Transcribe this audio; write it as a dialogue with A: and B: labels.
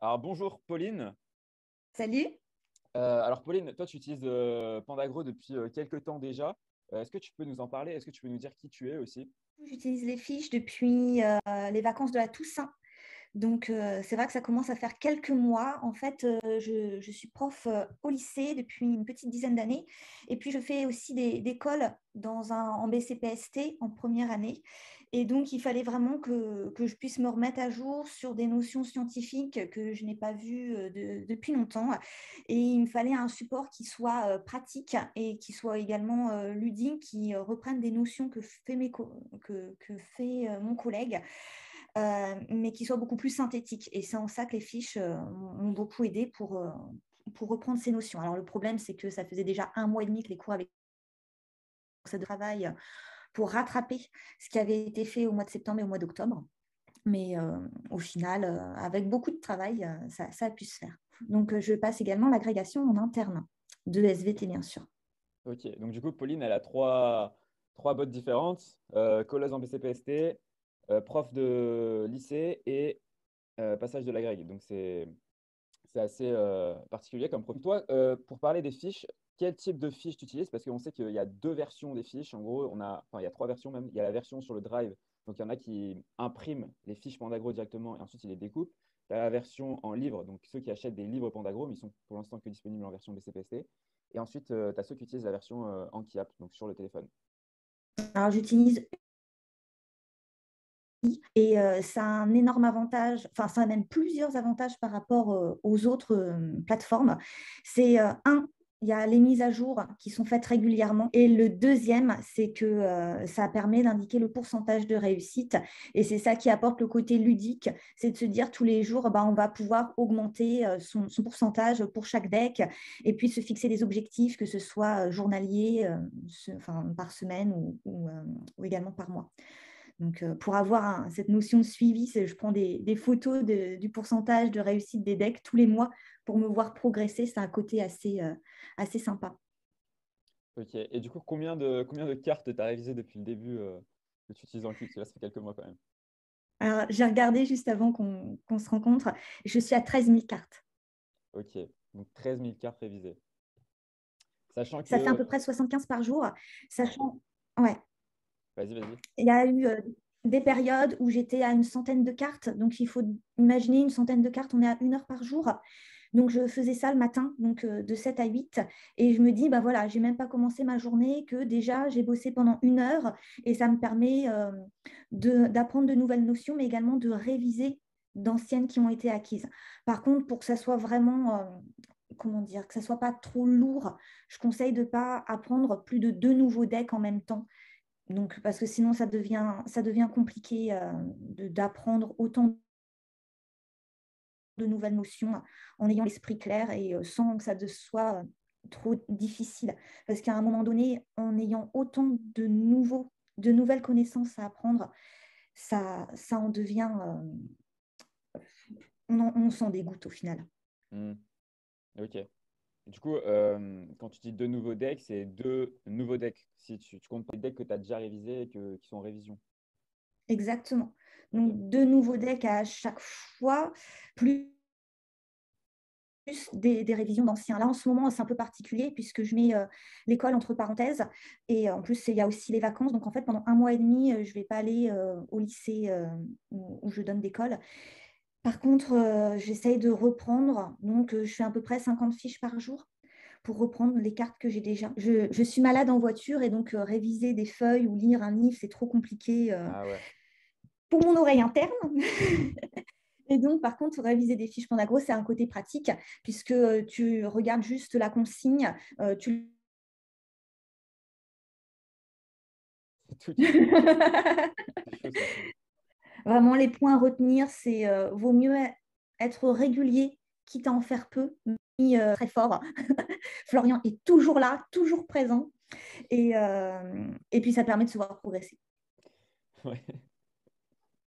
A: Alors bonjour Pauline.
B: Salut,
A: Alors Pauline, toi tu utilises Pandagro depuis quelques temps déjà. Est-ce que tu peux nous en parler? Est-ce que tu peux nous dire qui tu es aussi?
B: j'utilise les fiches depuis les vacances de la Toussaint. Donc, c'est vrai que ça commence à faire quelques mois. En fait, je suis prof au lycée depuis une petite dizaine d'années. Et puis, je fais aussi des calls en BCPST en première année. Et donc, il fallait vraiment que je puisse me remettre à jour sur des notions scientifiques que je n'ai pas vues depuis longtemps. Et il me fallait un support qui soit pratique et qui soit également ludique, qui reprenne des notions que fait mon collègue mais qui soit beaucoup plus synthétique. Et c'est en ça que les fiches m'ont beaucoup aidé pour reprendre ces notions. Alors le problème, c'est que ça faisait déjà un mois et demi que les cours avaient ça de travail pour rattraper ce qui avait été fait au mois de septembre et au mois d'octobre. Mais au final, avec beaucoup de travail, ça a pu se faire. Donc, je passe également l'agrégation en interne de SVT, bien sûr.
A: Ok, donc du coup Pauline, elle a trois bottes différentes, colleuse en BCPST, prof de lycée et passage de la grègue. Donc c'est assez particulier comme profil. Toi, pour parler des fiches, quel type de fiches tu utilises? Parce qu'on sait qu'il y a deux versions des fiches. En gros, enfin, il y a trois versions même. Il y a la version sur le Drive. Donc, il y en a qui impriment les fiches Pandagro directement et ensuite ils les découpent. Tu as la version en livre, donc ceux qui achètent des livres Pandagro, mais ils sont pour l'instant que disponibles en version BCPST. Et ensuite, tu as ceux qui utilisent la version Anki-App, donc sur le téléphone.
B: Alors, j'utilise et ça a un énorme avantage, enfin, ça a même plusieurs avantages par rapport aux autres plateformes. C'est un, il y a les mises à jour qui sont faites régulièrement. Et le deuxième, c'est que ça permet d'indiquer le pourcentage de réussite. Et c'est ça qui apporte le côté ludique, c'est de se dire tous les jours, bah, on va pouvoir augmenter son pourcentage pour chaque deck et puis se fixer des objectifs, que ce soit journalier, enfin, par semaine ou également par mois. Donc, pour avoir cette notion de suivi, je prends des photos du pourcentage de réussite des decks tous les mois pour me voir progresser. C'est un côté assez sympa.
A: Ok. Et du coup, combien de cartes tu as révisé depuis le début que tu utilises Anki? Parce que là, ça fait quelques mois quand même.
B: Alors, j'ai regardé juste avant qu'on se rencontre. Je suis à 13 000 cartes.
A: Ok. Donc 13 000 cartes révisées. Sachant
B: Ça fait à
A: que...
B: peu près 75 par jour.
A: Ouais.
B: Sachant, ouais,
A: Vas-y, vas-y.
B: il y a eu des périodes où j'étais à une centaine de cartes. Donc, il faut imaginer une centaine de cartes. On est à 1 heure par jour. Donc, je faisais ça le matin, donc de 7 à 8. Et je me dis, bah voilà, j'ai même pas commencé ma journée que déjà, j'ai bossé pendant 1 heure et ça me permet d'apprendre de nouvelles notions, mais également de réviser d'anciennes qui ont été acquises. Par contre, pour que ça soit vraiment, comment dire, que ça soit pas trop lourd, je conseille de ne pas apprendre plus de 2 nouveaux decks en même temps. Donc, parce que sinon, ça devient compliqué d'apprendre autant de nouvelles notions en ayant l'esprit clair et sans que ça soit trop difficile. Parce qu'à un moment donné, en ayant autant de nouvelles connaissances à apprendre, ça en devient, on s'en dégoûte au final.
A: Hmm. Ok. Du coup, quand tu dis deux nouveaux decks, c'est deux nouveaux decks. Si tu comptes pas les decks que tu as déjà révisés et qui sont en révision.
B: Exactement. Donc,
A: Ok.
B: 2 nouveaux decks à chaque fois, plus des révisions d'anciens. Là, en ce moment, c'est un peu particulier puisque je mets l'école entre parenthèses. Et en plus, il y a aussi les vacances. Donc, en fait, pendant un mois et demi, je ne vais pas aller au lycée où je donne des cols. Par contre, j'essaye de reprendre. Donc, je fais à peu près 50 fiches par jour pour reprendre les cartes que j'ai déjà. Je suis malade en voiture et donc réviser des feuilles ou lire un livre, c'est trop compliqué
A: Ah ouais.
B: pour mon oreille interne. Et donc, par contre, réviser des fiches Pandagro, c'est un côté pratique, puisque tu regardes juste la consigne, tu...
A: C'est tout. C'est chaud ça.
B: Vraiment, les points à retenir, c'est vaut mieux être régulier, quitte à en faire peu, mais très fort. Florian est toujours là, toujours présent, et puis ça permet de se voir progresser.
A: Ouais.